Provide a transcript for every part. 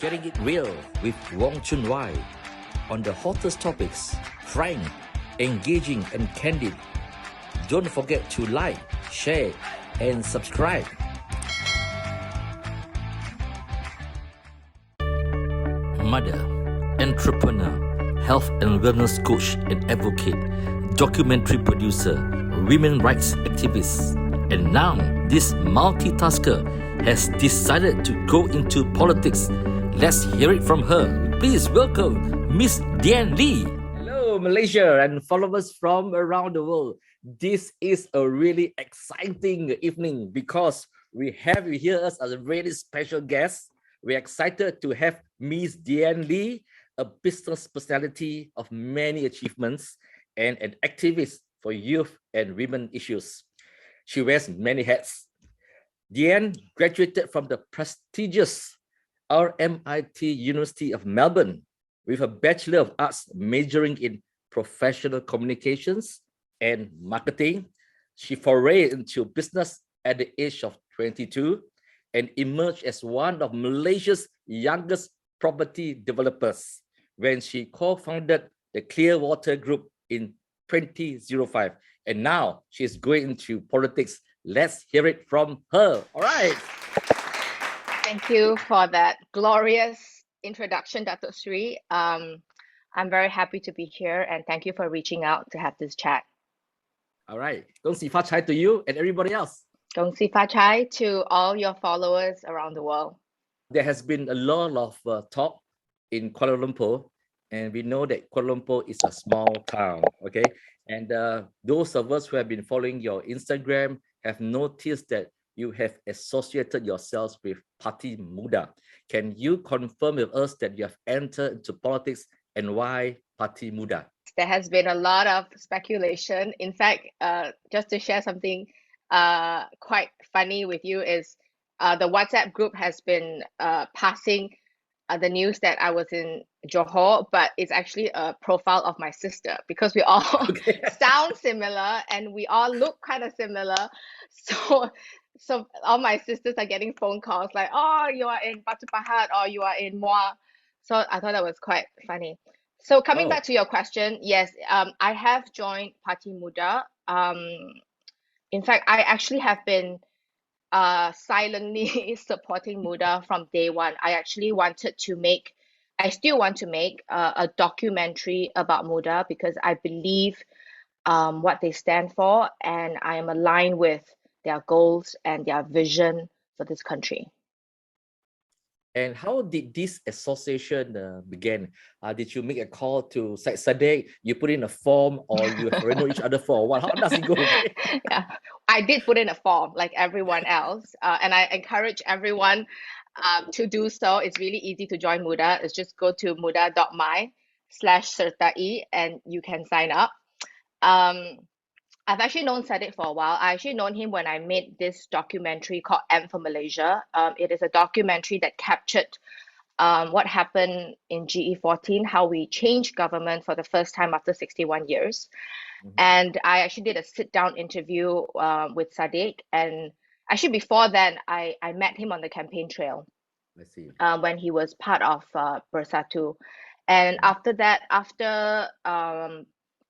Getting it real with RealChunWai on the hottest topics, frank, engaging and candid. Don't forget to like, share and subscribe. Mother, entrepreneur, health and wellness coach and advocate, documentary producer, women rights activist, and now this multitasker has decided to go into politics. Let's hear it from her. Please welcome Miss Dian Lee. Hello, Malaysia and followers from around the world. This is a really exciting evening because we have here us as a really special guest. We're excited to have Miss Dian Lee, a business personality of many achievements and an activist for youth and women issues. She wears many hats. Dian graduated from the prestigious RMIT University of Melbourne with a Bachelor of Arts majoring in professional communications and marketing. She forayed into business at the age of 22 and emerged as one of Malaysia's youngest property developers when she co-founded the Clearwater Group in 2005. And now she's going into politics. Let's hear it from her. All right. Thank you for that glorious introduction, Dr. Sri. I'm very happy to be here and thank you for reaching out to have this chat. All right. Gong xi fa chai to you and everybody else. Gong xi fa chai to all your followers around the world. There has been a lot of talk in Kuala Lumpur, and we know that Kuala Lumpur is a small town, okay? And those of us who have been following your Instagram have noticed that you have associated yourselves with Party MUDA. Can you confirm with us that you have entered into politics and why Party MUDA? There has been a lot of speculation. In fact, just to share something quite funny with you is the WhatsApp group has been passing the news that I was in Johor, but it's actually a profile of my sister because we all sound similar and we all look kind of similar. So all my sisters are getting phone calls like, oh, you are in Batu Pahat or you are in Muar. So I thought that was quite funny. So coming back to your question, yes, I have joined Party MUDA. In fact, I actually have been silently supporting MUDA from day one. I still want to make a documentary about MUDA because I believe what they stand for, and I am aligned with their goals and their vision for this country. And how did this association begin? Did you make a call to Sadiq? You put in a form, or you have already know each other for a while? How does it go? Yeah, I did put in a form like everyone else, and I encourage everyone to do so. It's really easy to join MUDA. It's just go to muda.my/sertai and you can sign up. I've actually known Sadiq for a while. I actually known him when I made this documentary called M for Malaysia. It is a documentary that captured what happened in GE14, how we changed government for the first time after 61 years. And I actually did a sit-down interview with Sadiq. And actually before then, I met him on the campaign trail. I see. When he was part of Bersatu. And after that, after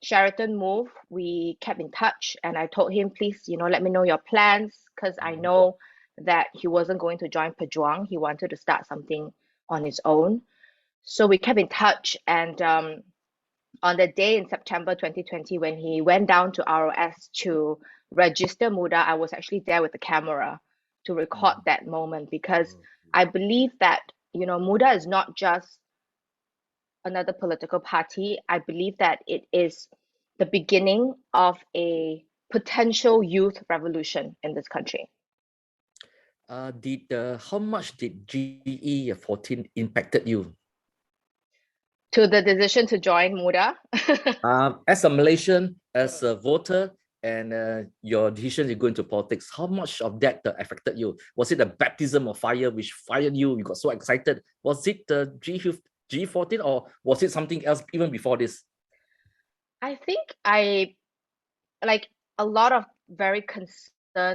Sheraton moved, we kept in touch and I told him, please, let me know your plans because I know that he wasn't going to join Pejuang. He wanted to start something on his own. So we kept in touch, and on the day in September 2020 when he went down to ROS to register MUDA, I was actually there with the camera to record that moment because I believe that MUDA is not just another political party. I believe that it is the beginning of a potential youth revolution in this country. How much did GE14 impacted you? To the decision to join MUDA? As a Malaysian, as a voter, and your decision to go into politics, how much of that affected you? Was it a baptism of fire which fired you? You got so excited. Was it the G14 or was it something else even before this? I think I, like a lot of very conservative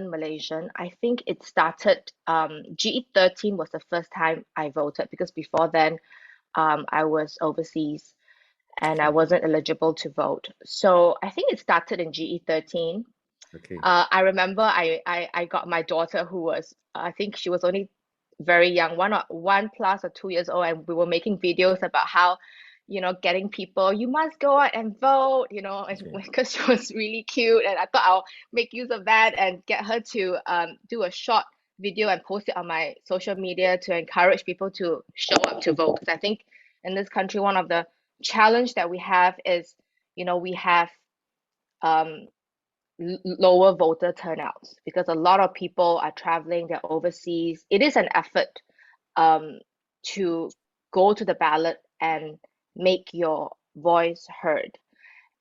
Malaysian. I think it started, GE13 was the first time I voted because before then, I was overseas and I Okay. wasn't eligible to vote. So I think it started in GE13. Okay. I remember I got my daughter who was, I think she was only very young, 1 plus or 2 years old, and we were making videos about how, getting people, you must go out and vote, and Okay. because she was really cute, and I thought I'll make use of that and get her to do a short video and post it on my social media to encourage people to show up to vote. Because I think in this country, one of the challenge that we have is, we have um lower voter turnouts because a lot of people are traveling, they're overseas. It is an effort um, to go to the ballot and make your voice heard.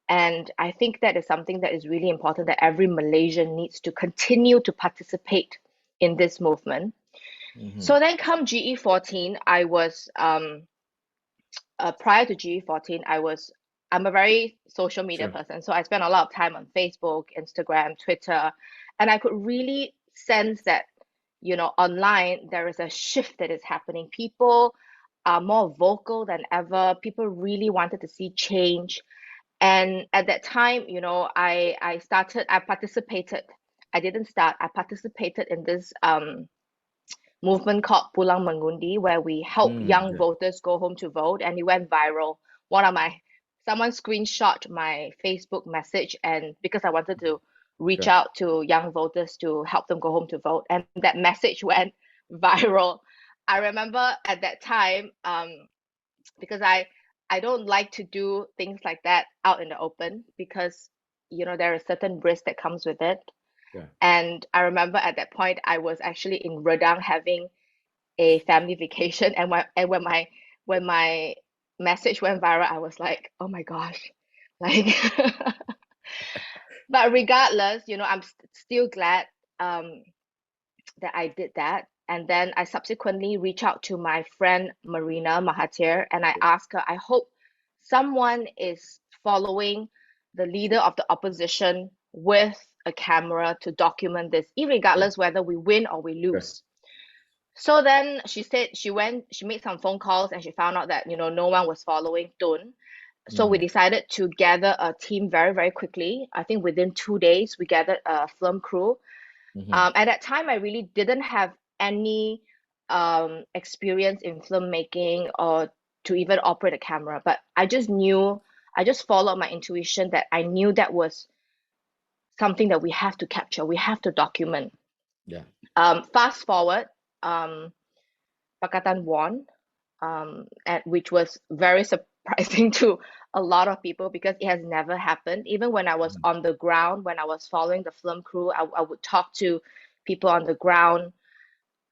And I think that is something that is really important that every Malaysian needs to continue to participate in this movement. So then come GE14, I was prior to GE14, I'm a very social media Sure. person. So I spent a lot of time on Facebook, Instagram, Twitter, and I could really sense that, online there is a shift that is happening. People are more vocal than ever. People really wanted to see change. And at that time, I participated. I didn't start, I participated in this movement called Pulang Mengundi, where we help young Yeah. voters go home to vote, and it went viral. Someone screenshot my Facebook message, and because I wanted to reach Sure. out to young voters to help them go home to vote, and that message went viral. I remember at that time, because I don't like to do things like that out in the open because there is certain risk that comes with it. Yeah. And I remember at that point I was actually in Redang having a family vacation, and when my message went viral, I was like, oh my gosh, like. But regardless, I'm still glad um that I did that. And then I subsequently reached out to my friend Marina Mahathir, and I asked her, I hope someone is following the leader of the opposition with a camera to document this, Yeah. irregardless whether we win or we Sure. lose. So then she said she made some phone calls and she found out that, no one was following Tun. So we decided to gather a team very, very quickly. I think within 2 days, we gathered a film crew. At that time, I really didn't have any experience in filmmaking or to even operate a camera, but I just followed my intuition that I knew that was something that we have to capture, we have to document. Yeah. Fast forward, um, Pakatan won, which was very surprising to a lot of people because it has never happened. Even when I was on the ground, when I was following the film crew, I would talk to people on the ground.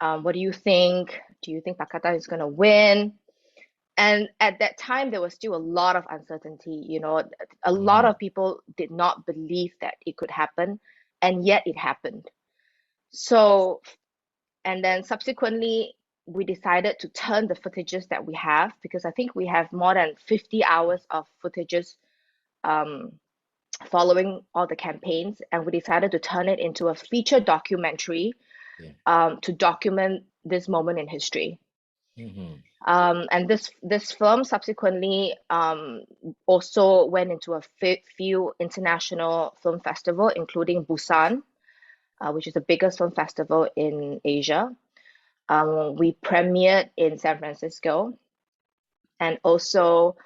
What do you think? Do you think Pakatan is going to win? And at that time, there was still a lot of uncertainty. A lot of people did not believe that it could happen, and yet it happened. So, and then subsequently, we decided to turn the footages that we have because I think we have more than 50 hours of footages um, following all the campaigns, and we decided to turn it into a feature documentary Yeah. to document this moment in history. Mm-hmm. And this film subsequently also went into a few international film festival, including Busan, which is the biggest film festival in Asia. We premiered in San Francisco and also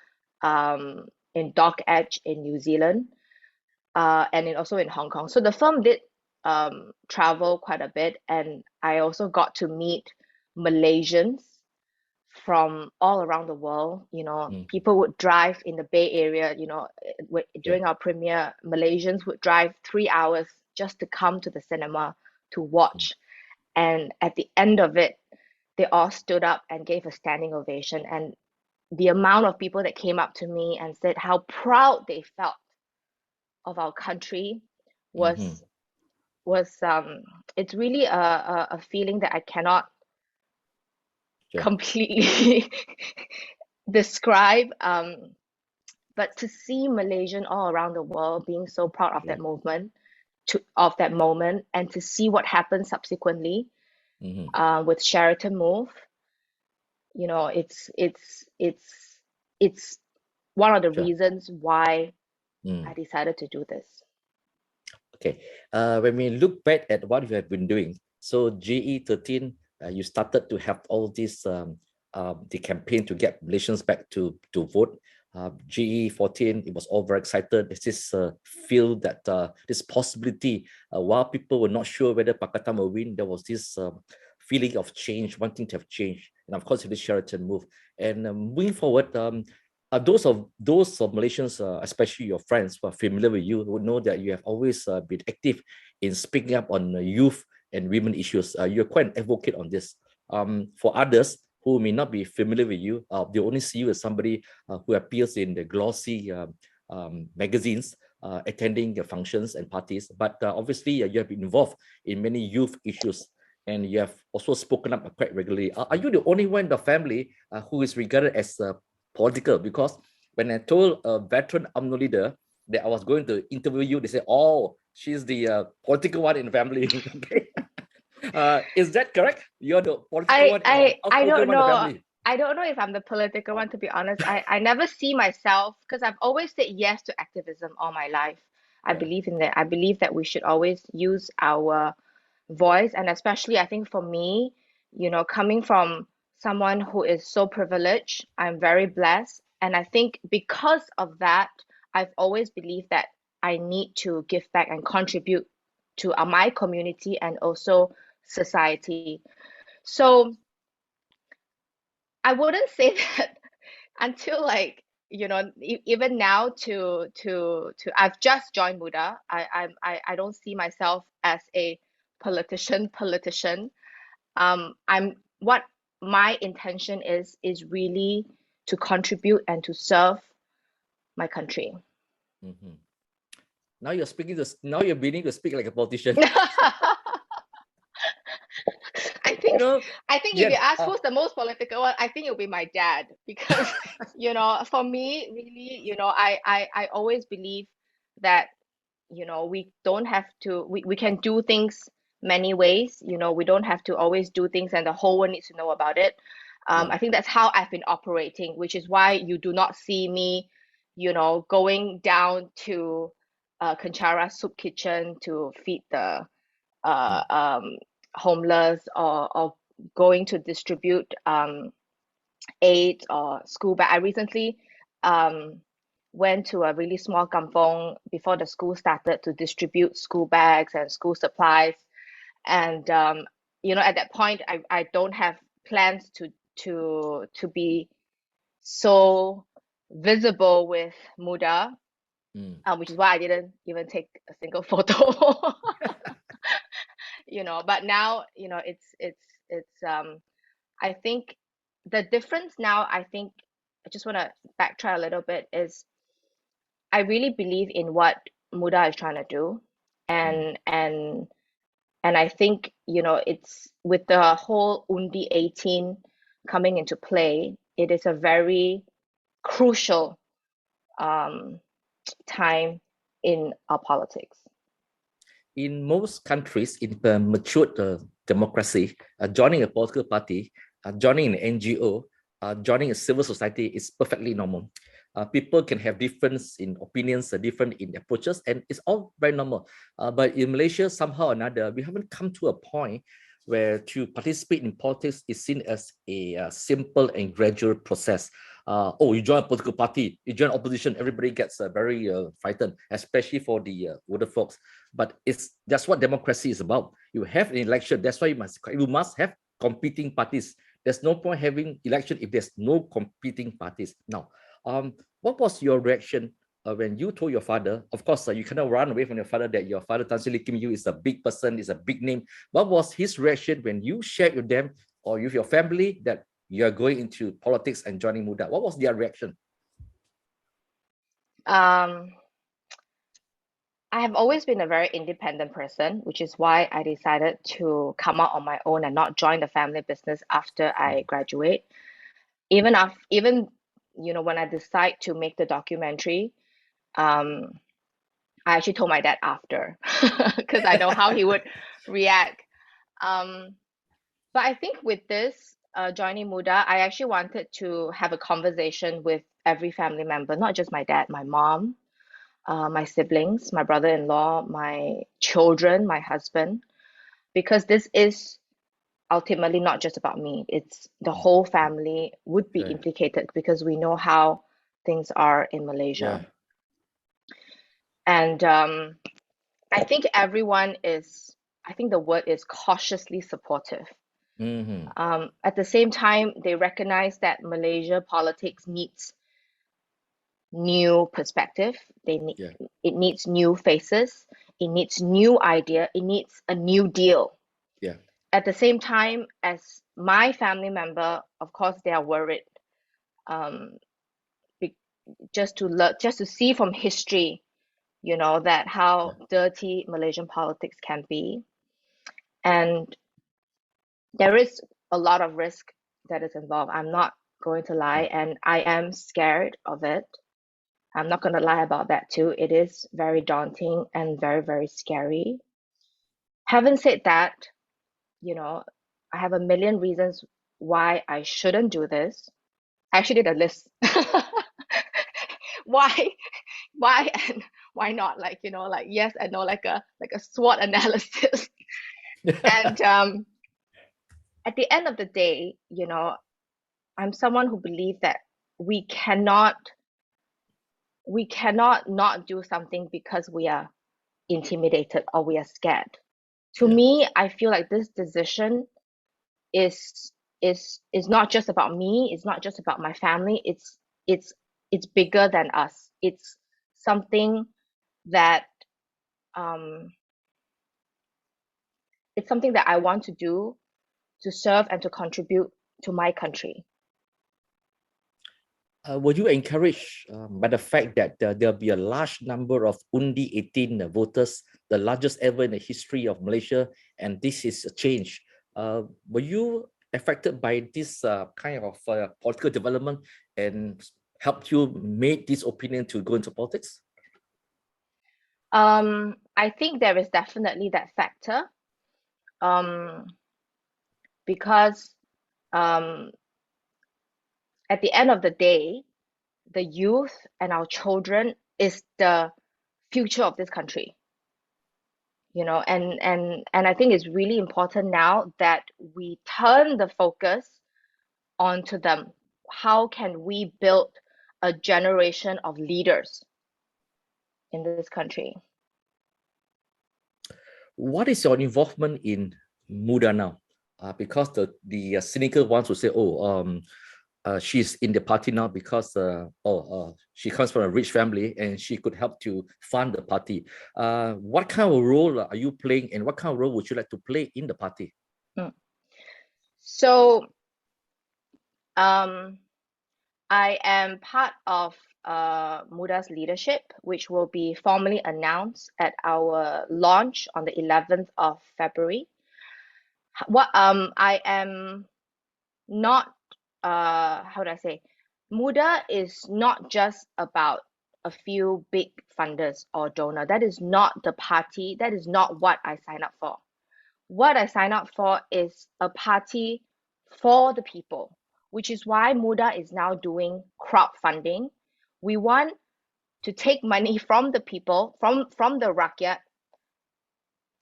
in Dock Edge in New Zealand, and also in Hong Kong. So the film did travel quite a bit, and I also got to meet Malaysians from all around the world. People would drive in the Bay Area, Yeah. during our premiere, Malaysians would drive 3 hours just to come to the cinema to watch. And at the end of it, they all stood up and gave a standing ovation. And the amount of people that came up to me and said how proud they felt of our country was it's really a feeling that I cannot Sure. completely describe. But to see Malaysian all around the world being so proud of Yeah. that movement, of that moment and to see what happened subsequently with Sheraton move. You know, it's one of the reasons why I decided to do this. Okay, when we look back at what you have been doing, so GE13, you started to have all this the campaign to get Malaysians back to vote. GE14, it was all very excited. There's this feel that this possibility, while people were not sure whether Pakatan will win, there was this feeling of change, wanting to have change, and of course, the Sheraton move. And moving forward, those of Malaysians, especially your friends who are familiar with you, would know that you have always been active in speaking up on youth and women issues. You're quite an advocate on this. For others who may not be familiar with you, they only see you as somebody who appears in the glossy magazines, attending functions and parties. But obviously, you have been involved in many youth issues, and you have also spoken up quite regularly. Are you the only one in the family who is regarded as political? Because when I told a veteran UMNO leader that I was going to interview you, they said, "Oh, she's the political one in the family." Okay. Is that correct? You're the political one, I don't one in the know. family. I don't know if I'm the political one, to be honest. I never see myself, because I've always said yes to activism all my life. I believe in that. I believe that we should always use our voice, and especially I think for me, you know, coming from someone who is so privileged, I'm very blessed, and I think because of that, I've always believed that I need to give back and contribute to my community and also society. So I wouldn't say that until, like, you know, even now to I've just joined MUDA. I don't see myself as a politician. I'm what my intention is really to contribute and to serve my country. Now you're speaking this. Now you're beginning to speak like a politician. I think if you ask who's the most political one, I think it'll be my dad, because you know, for me, really, you know, I always believe that, you know, we don't have to, we can do things many ways. You know, we don't have to always do things and the whole world needs to know about it. I think that's how I've been operating, which is why you do not see me, you know, going down to Kanchara soup kitchen to feed the homeless, or going to distribute aid or school bag. I recently went to a really small kampong before the school started to distribute school bags and school supplies. And you know, at that point, I don't have plans to be so visible with MUDA, which is why I didn't even take a single photo. You know, but now, you know, it's I think the difference now, I think I just want to backtrack a little bit, is I really believe in what MUDA is trying to do, and I think, you know, it's with the whole Undi 18 coming into play, it is a very crucial time in our politics. In most countries, in the matured democracy, joining a political party, joining an NGO, joining a civil society is perfectly normal. People can have difference in opinions, different in approaches, and it's all very normal. But in Malaysia, somehow or another, we haven't come to a point where to participate in politics is seen as a simple and gradual process. Oh, you join a political party, you join opposition, everybody gets very frightened, especially for the older folks. But that's what democracy is about. You have an election, that's why you must have competing parties. There's no point having election if there's no competing parties. Now, what was your reaction when you told your father? Of course, you cannot run away from your father, that your father, Tan Sri Lim Yu, is a big person, is a big name. What was his reaction when you shared with them or with your family that you are going into politics and joining MUDA? What was their reaction? I have always been a very independent person, which is why I decided to come out on my own and not join the family business after I graduate. Even you know, when I decide to make the documentary, I actually told my dad after because I know how he would react. But I think with this joining MUDA, I actually wanted to have a conversation with every family member, not just my dad, my mom, my siblings, my brother-in-law, my children, my husband, because this is ultimately not just about me. It's the whole family would be Right. implicated because we know how things are in Malaysia. Yeah. And I think everyone is, I think the word is cautiously supportive. Mm-hmm. At the same time, they recognize that Malaysia politics needs new perspective. Yeah. It needs new faces. It needs new idea. It needs a new deal. Yeah. At the same time, as my family member, of course, they are worried. Um, just to see from history, that Yeah. how dirty Malaysian politics can be, and there is a lot of risk that is involved. I'm not going to lie, and I am scared of it. I'm not going to lie about that too. It is very daunting and very, very scary. Having said that, I have a million reasons why I shouldn't do this. I actually did a list. Why, and why not? Like, like yes and no, like a SWOT analysis. And at the end of the day, I'm someone who believes that we cannot not do something because we are intimidated or we are scared. To Yeah. me, I feel like this decision is is not just about me, it's not just about my family, it's it's bigger than us. It's something that um it's something that I want to do to serve and to contribute to my country. Were you encouraged by the fact that there'll be a large number of Undi 18 voters, the largest ever in the history of Malaysia, and this is a change? Were you affected by this kind of political development and helped you make this opinion to go into politics? I think there is definitely that factor, um, because um, at the end of the day, the youth and our children is the future of this country. And I think it's really important now that we turn the focus onto them. How can we build a generation of leaders in this country? What is your involvement in MUDA now? Because the cynical ones will say, oh, she's in the party now because she comes from a rich family and she could help to fund the party. What kind of role are you playing, and what kind of role would you like to play in the party? Mm. So um, I am part of MUDA's leadership, which will be formally announced at our launch on the 11th of February. I am not how do I say, MUDA is not just about a few big funders or donor. That is not the party. That is not what I signed up for. What I signed up for is a party for the people, which is why MUDA is now doing crowdfunding. We want to take money from the people, from the rakyat,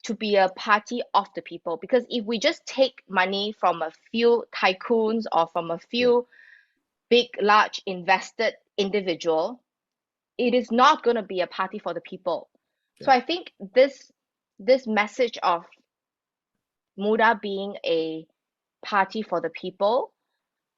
to be a party of the people. Because if we just take money from a few tycoons or from a Yeah, few big, large invested individual, it is not going to be a party for the people. So yeah. I think this message of MUDA being a party for the people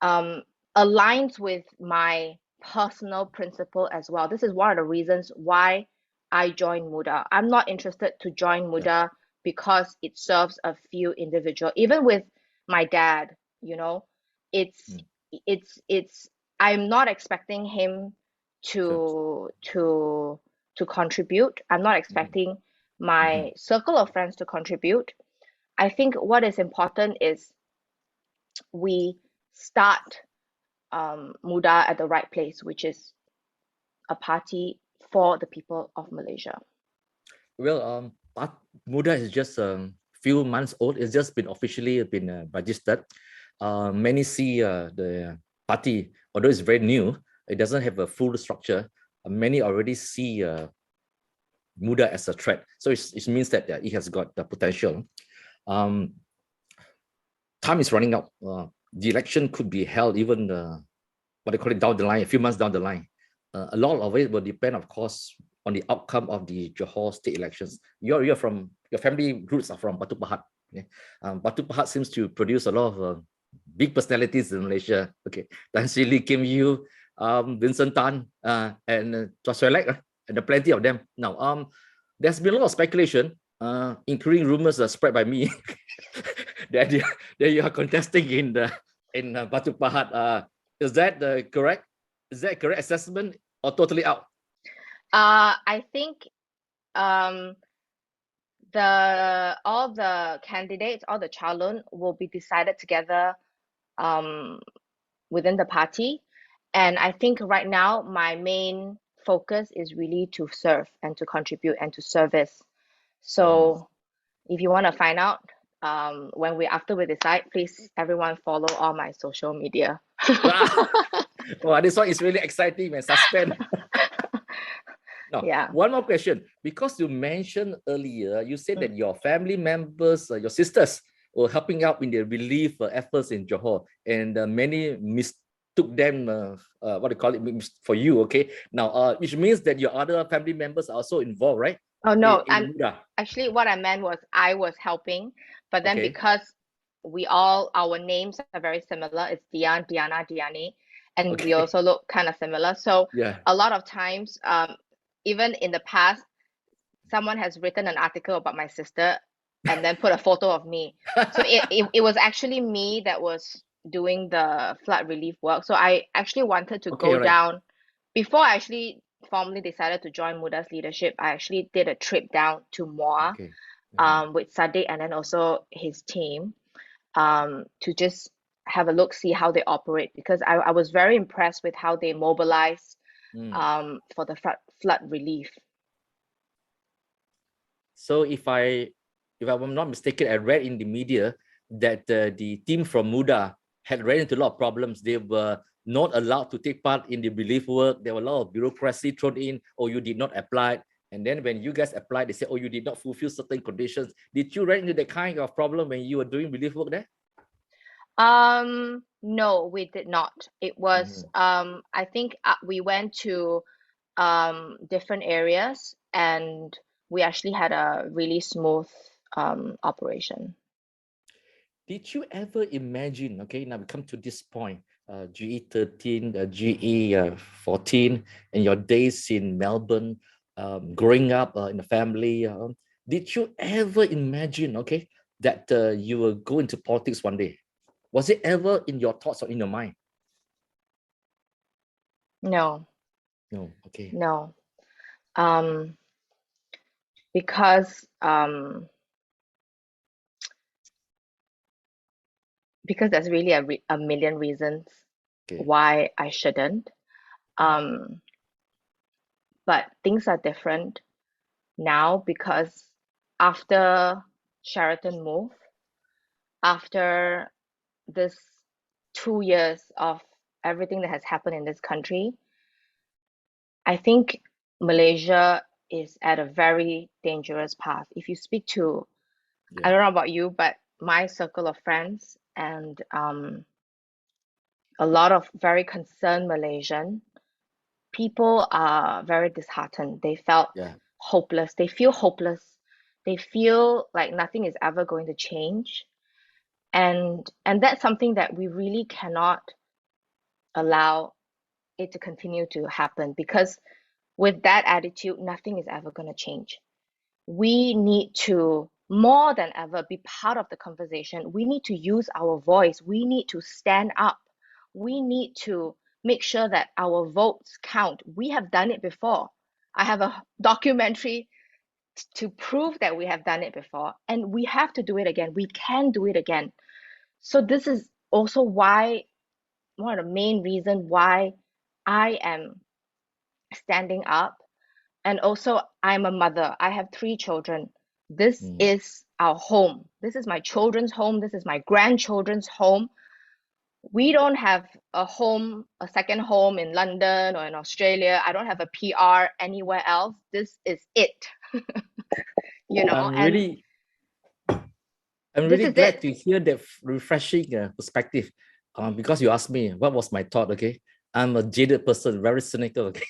um, aligns with my personal principle as well. This is one of the reasons why I joined MUDA. I'm not interested to join Yeah. MUDA because it serves a few individual. Even with my dad, it's Mm. it's I'm not expecting him Sure. to contribute. I'm not Mhm. expecting Mhm. my circle of friends to contribute. I think what is important is we start MUDA at the right place, which is a party for the people of Malaysia. Well, MUDA is just a few months old. It's just been officially been registered. Many see the party, although it's very new, it doesn't have a full structure. Many already see MUDA as a threat. So it means that it has got the potential. Time is running out. The election could be held even what they call it down the line, a few months down the line. A lot of it will depend, of course, on the outcome of the Johor state elections. You're from, your family roots are from Batu Pahat. Okay? Batu Pahat seems to produce a lot of big personalities in Malaysia. Okay, Tan Sri Lee, Kim Yew, Vincent Tan, and Chua Sui Lek, and there are plenty of them. Now, there's been a lot of speculation, including rumors spread by me that you are contesting in Batu Pahat. Is that correct? Is that a correct assessment or totally out? I think all the candidates, all the calon will be decided together within the party. And I think right now my main focus is really to serve and to contribute and to service. So if you want to find out, after we decide, please everyone follow all my social media. Wow, this one is really exciting, man. Suspense. Now, Yeah. one more question. Because you mentioned earlier, you said that your family members, your sisters, were helping out in the relief efforts in Johor, and many mistook them, what do you call it, for you, okay? Now, which means that your other family members are also involved, right? Oh no, in MUDA. actually what I meant was I was helping, but then Okay. because our names are very similar, it's Dian, Diana, Diani, and we Okay. also look kind of similar. So Yeah. a lot of times, even in the past, someone has written an article about my sister and then put a photo of me. So it was actually me that was doing the flood relief work. So I actually wanted to Okay, go right. down before I actually formally decided to join MUDA's leadership. I actually did a trip down to Moa Okay. with Sadiq and then also his team to just have a look, see how they operate, because I was very impressed with how they mobilize for the flood relief. So if I'm not mistaken, I read in the media that the team from MUDA had ran into a lot of problems. They were not allowed to take part in the relief work. There were a lot of bureaucracy thrown in, or you did not apply. And then when you guys applied, they said, oh, you did not fulfill certain conditions. Did you run into that kind of problem when you were doing relief work there? No, we did not. It was I think we went to different areas and we actually had a really smooth operation. Did you ever imagine, okay, now we come to this point, GE 13, GE 14, and your days in Melbourne, growing up in a family, did you ever imagine, okay, that you will go into politics one day? Was it ever in your thoughts or in your mind? No. No, okay. No. Because there's really a million reasons why I shouldn't. But things are different now because after Sheraton move, after this 2 years of everything that has happened in this country, I think Malaysia is at a very dangerous path. If you speak to, I don't know about you, but my circle of friends and a lot of very concerned Malaysian people are very disheartened. They felt hopeless. They feel hopeless. They feel like nothing is ever going to change. And that's something that we really cannot allow it to continue to happen, because with that attitude, nothing is ever going to change. We need to, more than ever, be part of the conversation. We need to use our voice. We need to stand up. We need to make sure that our votes count. We have done it before. I have a documentary to prove that we have done it before, and we have to do it again. We can do it again. So this is also why, one of the main reasons why I am standing up And also, I'm a mother. I have 3 children. This is our home. This is my children's home. This is my grandchildren's home. We don't have a home, a second home in London or in Australia. I don't have a PR anywhere else. This is it. You know, I'm and really, I'm this really is glad it. to hear that refreshing perspective. Because you asked me what was my thought. Okay, I'm a jaded person, very cynical. Okay,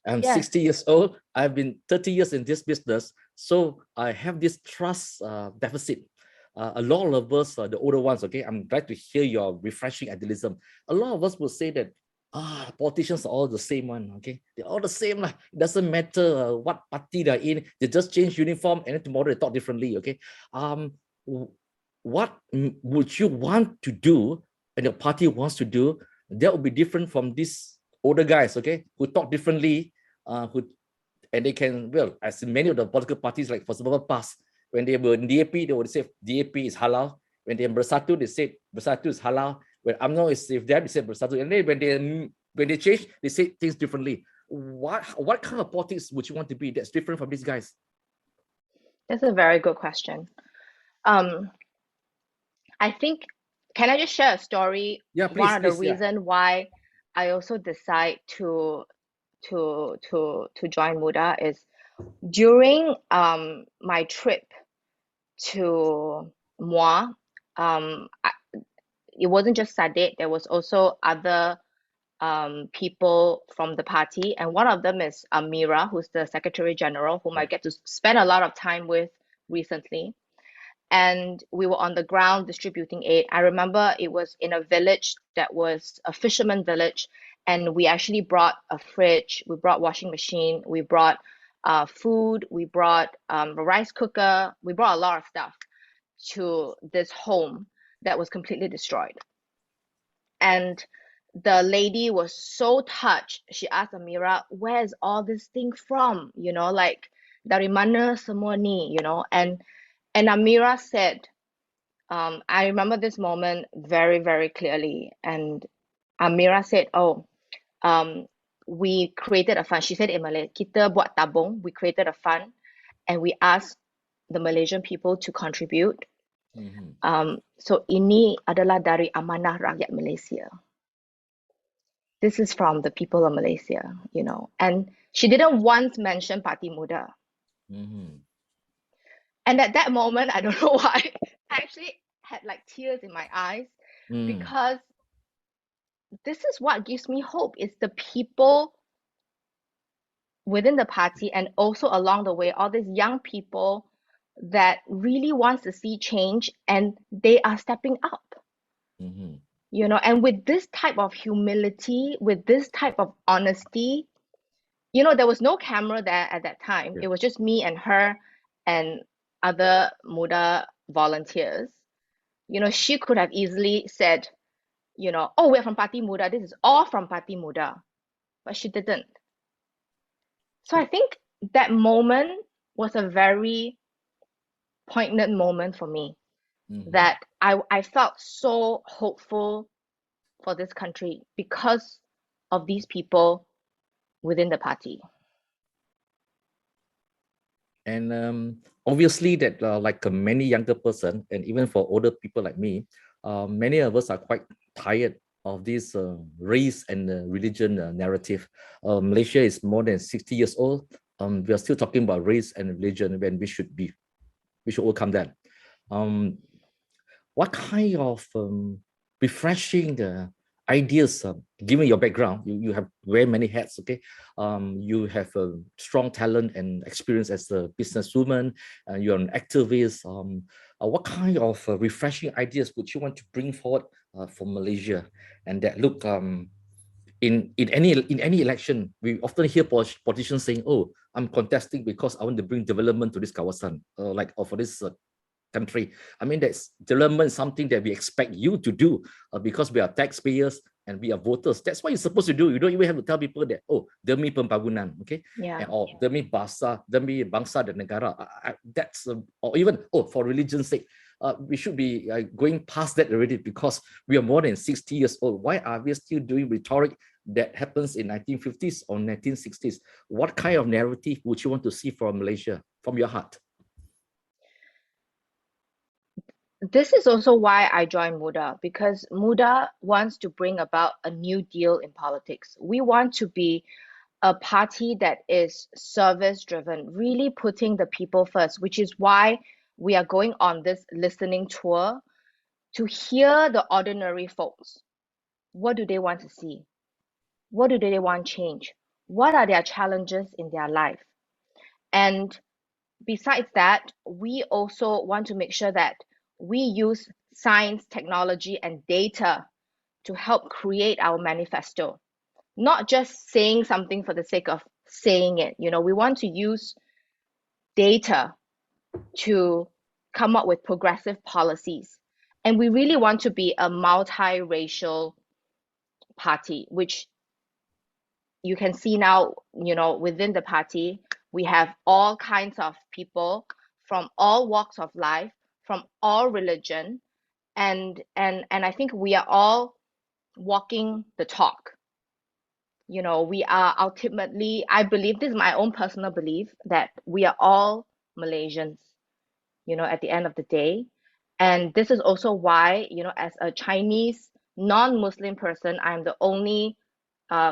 I'm Yes. 60 years old. I've been 30 years in this business, so I have this trust deficit. A lot of us, the older ones, okay, I'm glad to hear your refreshing idealism. A lot of us will say that politicians are all the same one, okay? They're all the same. It doesn't matter what party they're in, they just change uniform and then tomorrow they talk differently, okay? What would you want to do and your party wants to do? That would be different from these older guys, okay, who talk differently, and they can, well, as in many of the political parties, like for example, PAS, when they were in DAP, they would say DAP is halal. When they Bersatu, they said Bersatu is halal. When UMNO is if they say Bersatu. And then when they change, they say things differently. What kind of politics would you want to be that's different from these guys? That's a very good question. I think, can I just share a story? Yeah, One please, of the please, yeah. reason why I also decide to join MUDA is during my trip to Moi, it wasn't just Sadet, there was also other people from the party, and one of them is Amira, who's the Secretary General, whom I get to spend a lot of time with recently. And we were on the ground distributing aid. I remember it was in a village that was a fisherman village, and we actually brought a fridge, we brought washing machine, we brought food, we brought a rice cooker, we brought a lot of stuff to this home that was completely destroyed. And the lady was so touched. She asked Amira, "Where's all this thing from? You know, like dari mana semua ni? You know?" And Amira said, I remember this moment very, very clearly. And Amira said, "Oh, we created a fund." She said in Malay, "Kita buat tabung." We created a fund, and we asked the Malaysian people to contribute. So ini adalah dari amanah rakyat Malaysia. This is from the people of Malaysia, you know. And she didn't once mention Parti MUDA. And at that moment, I don't know why, I actually had like tears in my eyes because this is what gives me hope. It's the people within the party and also along the way, all these young people that really wants to see change, and they are stepping up. You know, and with this type of humility, with this type of honesty, you know, there was no camera there at that time. It was just me and her and other MUDA volunteers. You know, she could have easily said, you know, "Oh, we're from Parti MUDA. This is all from Parti MUDA." But she didn't. So I think that moment was a very poignant moment for me, that I felt so hopeful for this country because of these people within the party. And obviously that like many younger person, and even for older people like me, many of us are quite tired of this race and religion narrative. Malaysia is more than 60 years old. We are still talking about race and religion when we should overcome that. What kind of refreshing ideas, given your background, you have very many hats, okay? You have a strong talent and experience as a businesswoman, you're an activist. What kind of refreshing ideas would you want to bring forward for Malaysia? And that look, in any election, we often hear politicians saying, "Oh, I'm contesting because I want to bring development to this kawasan, or for this country." I mean, that's development, something that we expect you to do because we are taxpayers and we are voters. That's what you're supposed to do. You don't even have to tell people that, "Oh, demi pembangunan," okay? Yeah. Or demi bangsa dan negara. That's or even, oh, for religion's sake. We should be going past that already because we are more than 60 years old. Why are we still doing rhetoric that happens in 1950s or 1960s? What kind of narrative would you want to see from Malaysia, from your heart? This is also why I joined MUDA, because MUDA wants to bring about a new deal in politics. We want to be a party that is service driven, really putting the people first, which is why we are going on this listening tour to hear the ordinary folks. What do they want to see? What do they want change? What are their challenges in their life? And besides that, we also want to make sure that we use science, technology, and data to help create our manifesto. Not just saying something for the sake of saying it. You know, we want to use data to come up with progressive policies. And we really want to be a multiracial party, which you can see now, you know, within the party, we have all kinds of people from all walks of life, from all religion, and I think we are all walking the talk. You know, we are ultimately, I believe, this is my own personal belief, that we are all Malaysians, you know, at the end of the day. And this is also why, you know, as a Chinese non-Muslim person, I'm the only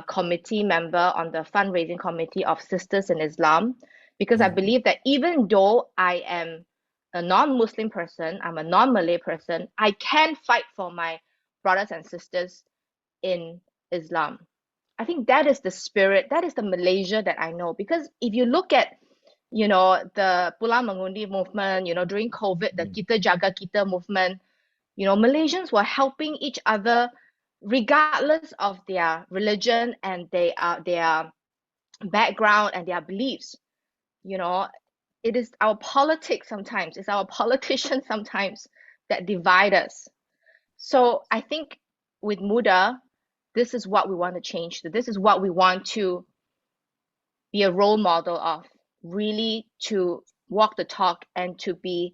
committee member on the fundraising committee of Sisters in Islam, because I believe that even though I am a non-Muslim person, I'm a non-Malay person, I can fight for my brothers and sisters in Islam. I think that is the spirit, that is the Malaysia that I know. Because if you look at, you know, the Pulang Mengundi movement, you know, during COVID, the Kita Jaga Kita movement, you know, Malaysians were helping each other regardless of their religion and their background and their beliefs. You know, it is our politics sometimes, it's our politicians sometimes that divide us. So I think with MUDA, this is what we want to change. This is what we want to be a role model of, really to walk the talk and to be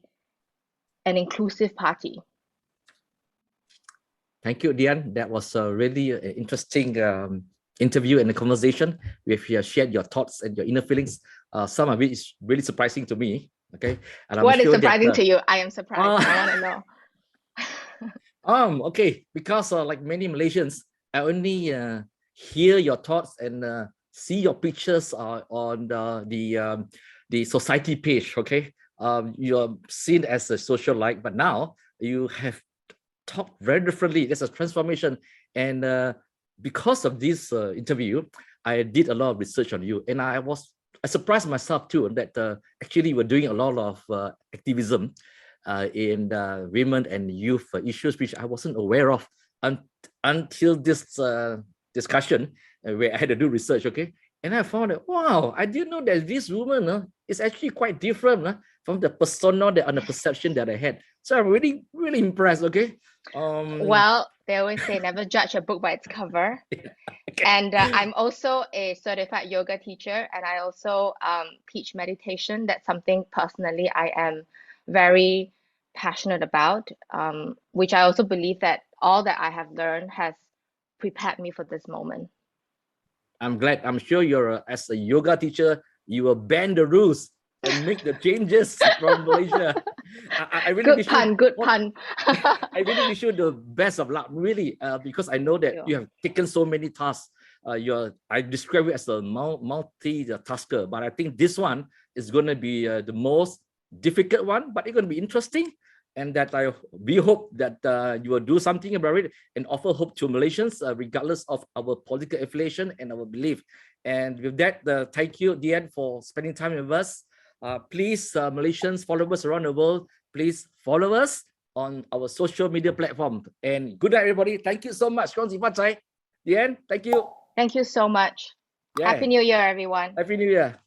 an inclusive party. Thank you, Dian. That was a really interesting interview and a conversation. We have shared your thoughts and your inner feelings. Some of it is really surprising to me. Okay, and I'm What is sure surprising that, to you? I am surprised. I want to know. Okay, because like many Malaysians, I only hear your thoughts and see your pictures on the society page. Okay, you're seen as a socialite, but now you have talked very differently. There's a transformation, and because of this interview, I did a lot of research on you, and I surprised myself too that actually you were doing a lot of activism in women and youth issues, which I wasn't aware of until this discussion where I had to do research. Okay, and I found that, wow, I didn't know that this woman is actually quite different from the persona and the perception that I had. So I'm really, really impressed. Okay. Well, they always say never judge a book by its cover. Yeah, okay. And I'm also a certified yoga teacher, and I also teach meditation. That's something personally I am very passionate about, which I also believe that all that I have learned has prepared me for this moment. I'm glad. I'm sure you're as a yoga teacher, you will bend the rules and make the changes from Malaysia. I really good pun. I really wish you the best of luck, really, because I know that you have taken so many tasks. I describe it as a multi-tasker, but I think this one is going to be the most difficult one, but it's going to be interesting. And that we hope that you will do something about it and offer hope to Malaysians, regardless of our political affiliation and our belief. And with that, thank you, Dian, for spending time with us. Please, Malaysians, followers around the world, please follow us on our social media platform. And good night, everybody. Thank you so much. Dian, thank you. Thank you so much. Yeah. Happy New Year, everyone. Happy New Year.